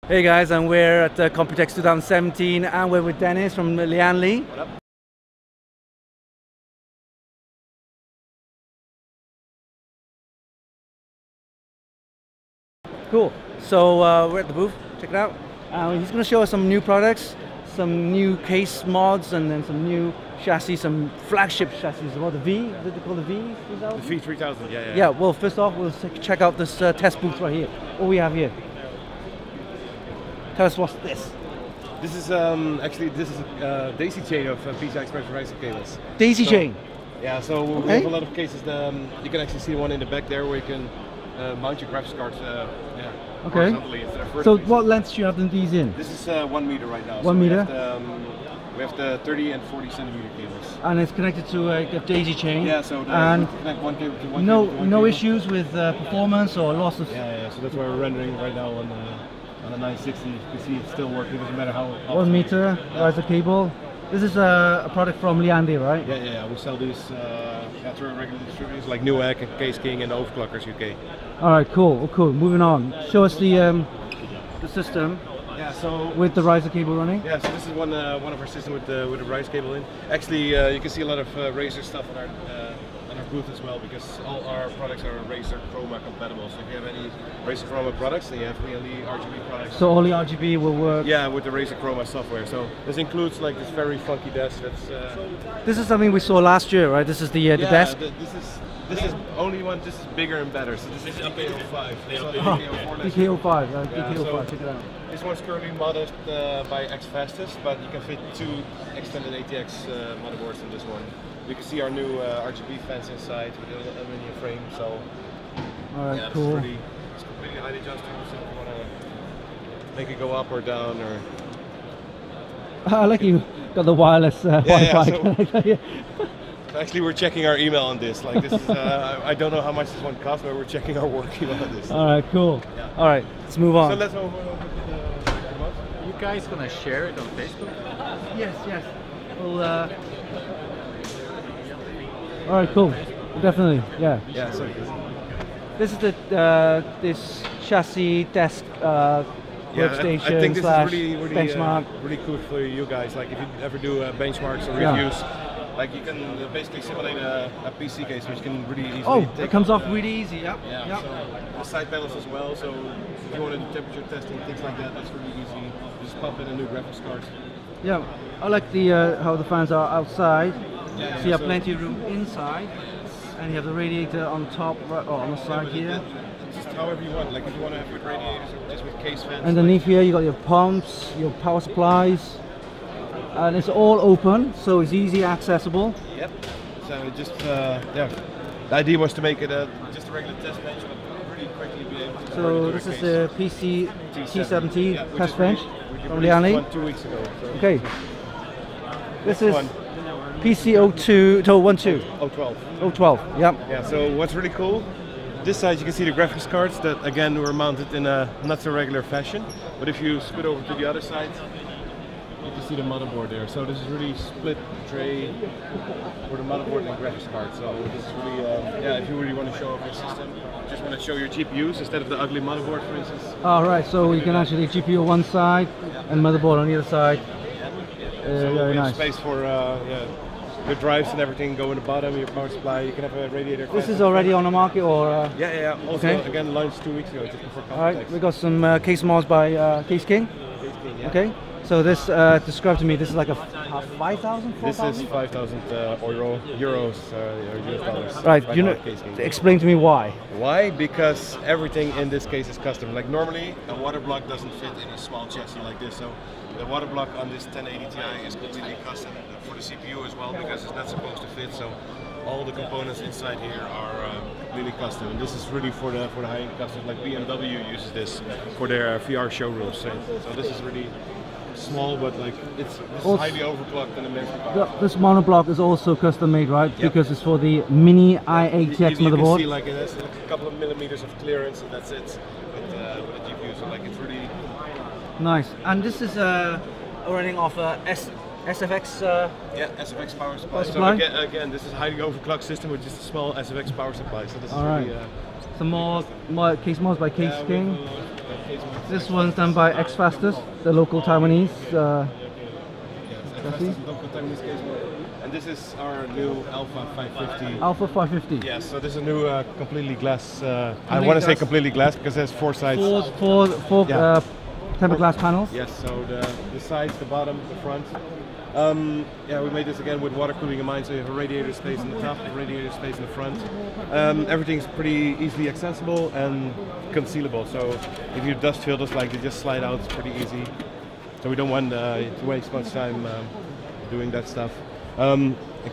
Hey guys, and we're at the Computex 2017 and we're with Dennis from Lian Li. What up? Cool. So we're at the booth, check it out. He's going to show us some new products, some new case mods, and then some new chassis, some flagship chassis. What, the V? What did they call the V3000? The V3000, yeah. Yeah, well, first off, we'll check out this test booth right here. What we have here. Tell us what's this. This is actually a daisy chain of PCI Express riser cables. Daisy chain? Yeah, so we have a lot of cases. You can actually see the one in the back there where you can mount your graphics cards. Okay. So what lengths do you have these in? This is 1 meter right now. 1 meter? We have the 30 and 40 centimeter cables. And it's connected to a daisy chain. Yeah, so connect one cable to one no cable to one no cable. issues with performance or loss of... Yeah, so that's why we're rendering right now on a 960. You can see it's still working, doesn't matter how... 1 meter, riser cable. This is a product from Lian Li, right? Yeah, we sell these through regular distributors like Newegg and CaseKing and Overclockers UK. Alright, cool. Moving on. Show us the system. Yeah, so with the riser cable running. Yeah, so this is one of our systems with the riser cable in. Actually, you can see a lot of Razer stuff on our booth as well, because all our products are Razer Chroma compatible. So if you have any Razer Chroma products, then you have Lian Li RGB products. So all the RGB will work. Yeah, with the Razer Chroma software. So this includes like this very funky desk. This is something we saw last year, right? This is the desk. This is only one. This is bigger and better. So this is DK-05. DK-05. DK-05. Check it out. This one's currently modded by X-Fastest, but you can fit 2 extended ATX motherboards in this one. You can see our new RGB fans inside with the aluminum frame. So, alright, cool. It's completely height adjustable. So if you want to make it go up or down, or I like you got the wireless Wi-Fi. Actually, we're checking our email on this. Like this is, I don't know how much this one costs, but we're checking our work email on this. All right, cool. Yeah. All right, let's move on. So let's move on to the remote. You guys gonna share it on Facebook? Yes. We'll. All right, cool. Definitely, yeah. Yeah. So this is the this chassis desk workstation I think this slash is really benchmark. Really cool for you guys. Like if you ever do benchmarks or reviews. Like you can basically simulate a PC case, which can really easily take. It comes off really easy. Yep. So the side panels as well. So if you want to do temperature testing, things like that, that's really easy. Just pop in a new graphics card. Yeah, I like the how the fans are outside. Yeah, so you have plenty of room inside, and you have the radiator on top or on the side here. Just however you want. Like if you want to have with radiators or just with case fans. Underneath here, you got your pumps, your power supplies. And it's all open, so it's easy accessible. Yep. So just the idea was to make it just a regular test bench, but pretty quickly be able to. So this is the PC-T70 test bench from Lian Li. 2 weeks ago. So okay. This is PC-02 012. 012. Yep. Yeah. So what's really cool? This side you can see the graphics cards that again were mounted in a not so regular fashion. But if you scoot over to the other side, you can see the motherboard there. So this is really split tray for the motherboard and graphics card. So this is really, if you really want to show off your system, just want to show your GPUs instead of the ugly motherboard, for instance. Alright, so you can actually GPU on one side and motherboard on the other side. So very we have nice. space for the drives and everything go in the bottom, your power supply, you can have a radiator. This is already on the market or? Yeah. Also, again, launched 2 weeks ago, just before Computex. Alright, we got some case mods by CaseKing. CaseKing, yeah. Okay. So this, describe to me, this is like a 5,000, 4,000? This is 5,000 euros, US dollars. Right, you know, explain to me why. Why? Because everything in this case is custom. Like normally, a water block doesn't fit in a small chassis like this. So the water block on this 1080 Ti is completely custom for the CPU as well, because it's not supposed to fit. So all the components inside here are completely custom. And this is really for the high-end customers. Like BMW uses this for their VR showrooms. So this is really small, but like this is highly overclocked and immense. This monoblock is also custom made, right? Yep. Because it's for the mini i8X motherboard. You can see like it has a couple of millimeters of clearance, and that's it with the GPU. So like it's really nice. And this is running off a SFX. SFX power supply. So again, this is a highly overclocked system with just a small SFX power supply. So this is really Some more case mods by CaseKing. Case mods. This one's done by X Fastest, the local Taiwanese. Local Taiwanese case mod. And this is our new Alpha 550. Alpha 550. Yes, so this is a new completely glass. I want to say completely glass because it has four sides. Four tempered glass panels. Yes, so the sides, the bottom, the front. Yeah, we made this again with water cooling in mind, so you have a radiator space in the top, a radiator space in the front. Everything's pretty easily accessible and concealable, so if your dust filters, like, they just slide out, it's pretty easy. So we don't want to waste much time doing that stuff.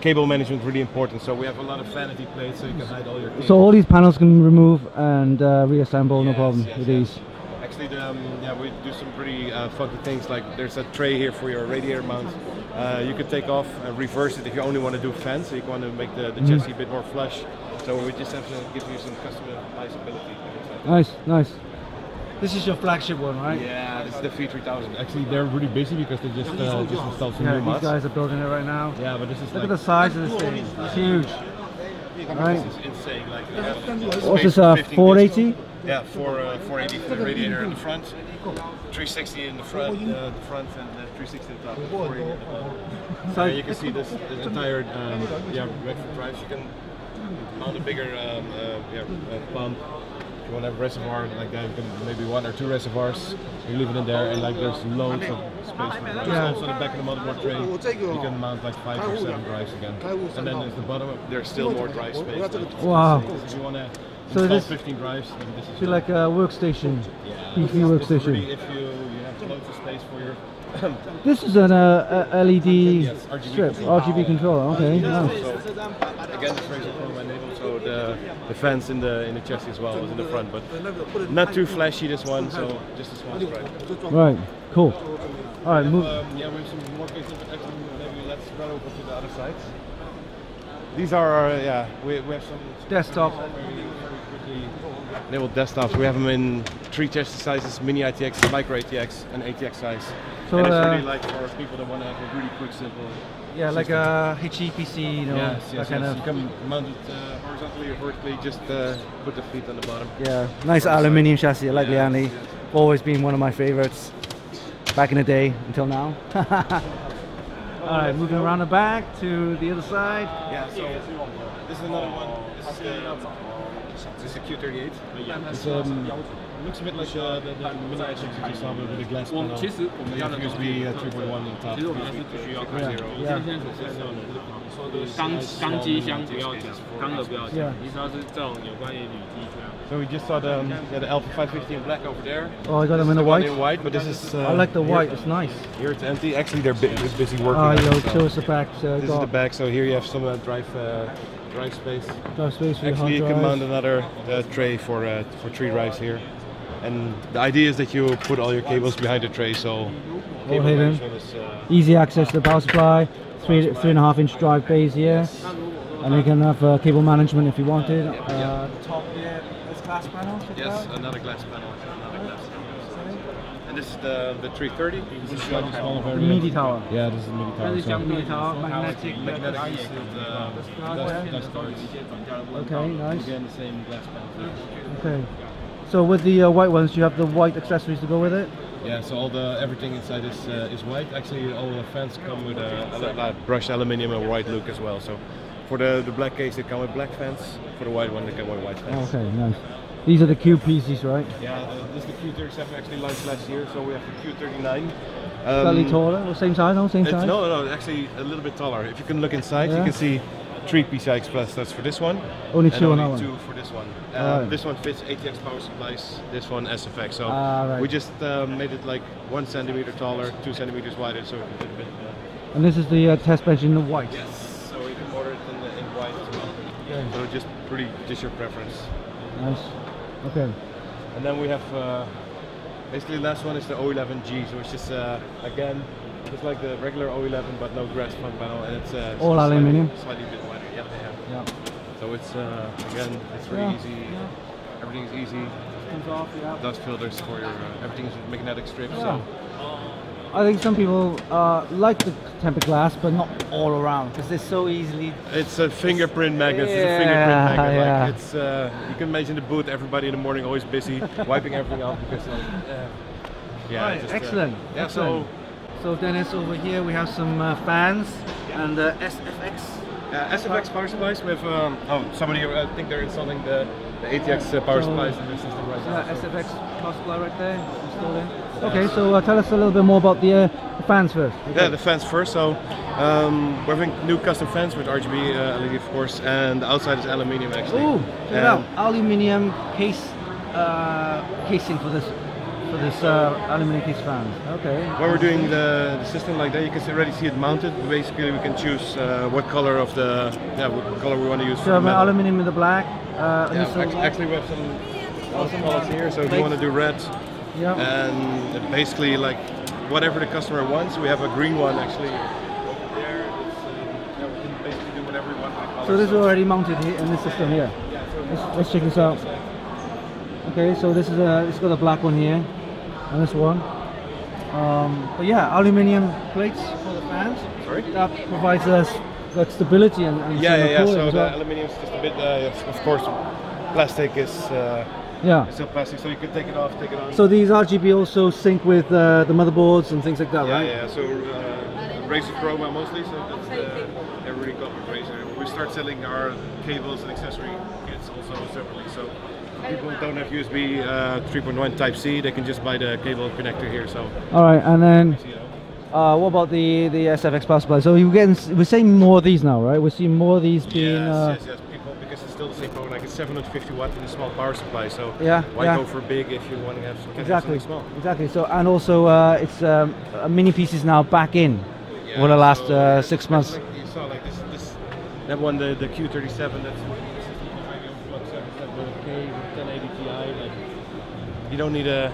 Cable management is really important, so we have a lot of vanity plates so you can hide all your cables. So all these panels can remove and reassemble, no problem with these. Actually, yeah, we do some pretty funky things, like there's a tray here for your radiator mount. You could take off and reverse it if you only want to do fans, so you want to make the chassis a bit more flush. So we just have to give you some customizability. Nice, nice. This is your flagship one, right? Yeah, this is the V3000. Actually, they're really busy because they just installed some new mods. These guys are building it right now. Yeah, but this is look at the size of this thing. It's huge. Right. This is insane. Like, what's this? 480? Yeah, 480 for the radiator in the front, 360 in the front, and 360 in the top. 480 at the bottom. So you can see this entire Redford drives. You can mount a bigger pump. If you want to have a reservoir like that, you can maybe 1 or 2 reservoirs. You leave it in there, and like there's loads of space for drives. Also, in the back of the motherboard tray, you can mount like 5 or 7 drives again. And then at the bottom, there's still more drive space. Wow. If you want to so install this 15 drives, this is like a workstation, PC workstation. If you have loads of space for your. This is an LED RGB strip, RGB controller. Okay, nice. So, again, the Fraser Chrome enabled, so the fans in the chassis as well was in the front, but not too flashy this one, so just a small stripe. Right, cool. All right, move. Yeah, we have some more cases, but actually maybe let's run over to the other sides. These are our, we have some desktop. Enabled desktops. We have them in 3 chassis sizes: mini ITX, micro ATX, and ATX size. So and it's really like for people that want to have a really quick, simple. Yeah, system. Like a HEPC, you know, yes, kind of. You can mount it horizontally or vertically. Just put the feet on the bottom. Yeah, nice aluminium chassis. I like Lian Li. Always been one of my favorites. Back in the day until now. All right, moving around the back to the other side. Yeah, so this is another one. This is a Q38. It looks a bit like the mini ITX that you saw with the glass panel. USB 3.1 on top. Yeah. 钢机箱不要讲，钢的不要讲，你只要是这种有关于铝机这样。 So we just saw the Alpha 550 in black over there. Oh, I got them in the white. In white, but this is. I like the white. It's nice. Here it's empty. Actually, they're busy working. Oh, yeah. Show us the back. This is the back. So here you have some drive space. Drive space for Actually, you can mount another tray for 3 drives here. And the idea is that you put all your cables behind the tray, so cable management is, easy access to the power supply. 3.5-inch drive bays here, and you can have cable management if you wanted. The top here, this glass panel. Yes, another glass panel. And this is the 330. This is slightly smaller variant. The MIDI tower. Yeah, this is the MIDI tower. This is MIDI tower, magnetic dust guards. Okay, nice. Again, the same glass panel. Okay. So with the white ones, do you have the white accessories to go with it? Yeah, so everything inside is white. Actually, all the fans come with a brushed aluminium and white look as well. So for the black case, they come with black fans. For the white one, they come with white fans. Okay, nice. These are the Q PCs, right? Yeah, this is the Q37 actually launched last year. So we have the Q39. Slightly taller, or same size, no? Same size? No, actually a little bit taller. If you can look inside, you can see 3 PCI Express slots for this one. Only 2 on that one. 2 for this one. This one fits ATX power supplies. This one SFX. So we just made it like 1 centimeter taller, 2 centimeters wider, so it can fit a bit. And this is the test bench in the white. Yes. So you can order it in white as well. Okay. So just your preference. Nice. Okay. And then we have basically the last one is the 011G, so it's just again just like the regular 011 but no grass front panel, and it's all aluminium. Slightly a bit wider. Yeah. So it's again, it's really easy. Yeah. Everything is easy. Comes off. Yeah. Dust filters for your everything is magnetic strips. So I think some people like the tempered glass, but not all around because they're so easily. It's a fingerprint magnet. Yeah, It's a fingerprint magnet. yeah. Like it's you can imagine the booth. Everybody in the morning always busy wiping everything off because yeah. Right, just, excellent. Yeah. Excellent. So Dennis, over here we have some fans and SFX. SFX power supplies with somebody I think they're installing the ATX power supplies in their system right now. SFX power supply right there installed in. Okay, so tell us a little bit more about the fans first. Okay. Yeah, the fans first. So we're having new custom fans with RGB LED, of course, and the outside is aluminium actually. Ooh, check it out! Aluminium casing for this aluminum case fans. Okay. When we're doing the system like that, you can already see it mounted. Basically, we can choose what color of what color we want to use. So aluminum in the black. Actually, we have some colors here. So if you want to do red, and basically like whatever the customer wants, we have a green one actually over there. We can basically do whatever we want with the color. So this is already mounted here in this system here. Let's check this out. Okay, so this is it's got a black one here, and this one. But yeah, aluminium plates for the fans. Sorry? That provides us that stability and yeah. So well. the aluminium is just a bit, of course, plastic is still plastic, so you can take it off, take it on. So these RGB also sync with the motherboards and things like that, right? Yeah. So Razer Chroma mostly, so that's everybody got with Razer. We start selling our cables and accessory kits also separately. So people who don't have USB 3.1 Type C, they can just buy the cable connector here. So. All right, and then what about the SFX power supply? So we're seeing more of these now, right? We're seeing more of these being. Yes. People, because it's still the same power, like it's 750 watt in a small power supply. So why go for big if you want to have something small? Exactly. So and also it's mini PCs now back in for the last 6 months. Like you saw like that one, the Q37. That's you don't need a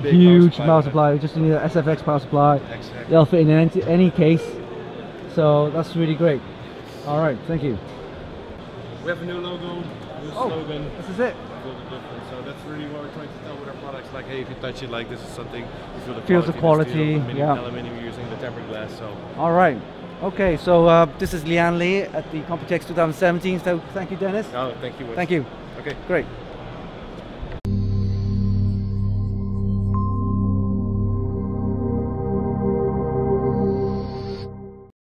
big huge power supply. You just need an SFX power supply. Exactly. They'll fit in any case. So that's really great. All right, thank you. We have a new logo, new slogan. This is it. So that's really what we're trying to tell with our products. Like, hey, if you touch it, like this is something. You feel the quality. Aluminium using the tempered glass. So. All right. Okay, so this is Lian Li at the Computex 2017. So thank you, Dennis. No, thank you. Thank you. Okay, great.